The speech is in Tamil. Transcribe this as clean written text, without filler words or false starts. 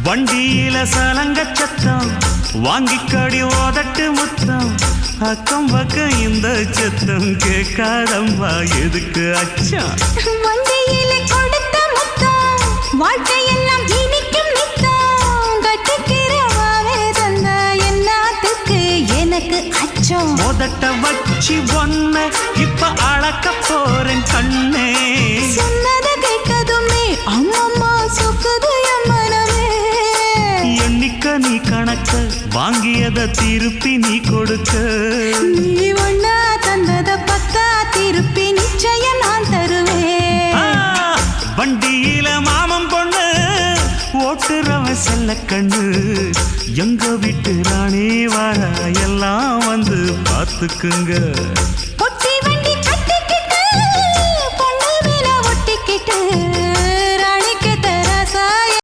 வண்டியில சலங்க சத்தம் வாங்கிக்கடி ஓதட்டு முத்தம் அக்கம் பக்கம் இந்த சத்தம் கேட்காதம்மா எதுக்கு அச்சம் வண்டியில கொடுத்த முத்தம் வாழ்க்கையெல்லாம் இனிக்கும் நித்தம் கட்டுக்கிறவாவே தந்த என்னத்துக்கு எனக்கு அச்சம் மோதட்ட வச்சு ஒன்ன இப்ப அளக்க போறேன் கண்ணே சொன்னத கேட்டதுமே அம்மம்மா சொக்குது என் மனமே எண்ணிக்க நீ கணக்க வாங்கியத திருப்பி நீ கொடுக்க நீ ஒன்னா தந்தத பத்தா திருப்பி நிச்சயம் நான் தருவேன் வண்டியில மாமன் பொண்ணு ஓட்டுறவன் செல்ல கண்ணு எங்க வீட்டு ராணி வாழ எல்லாம் வந்து பார்த்துக்குங்க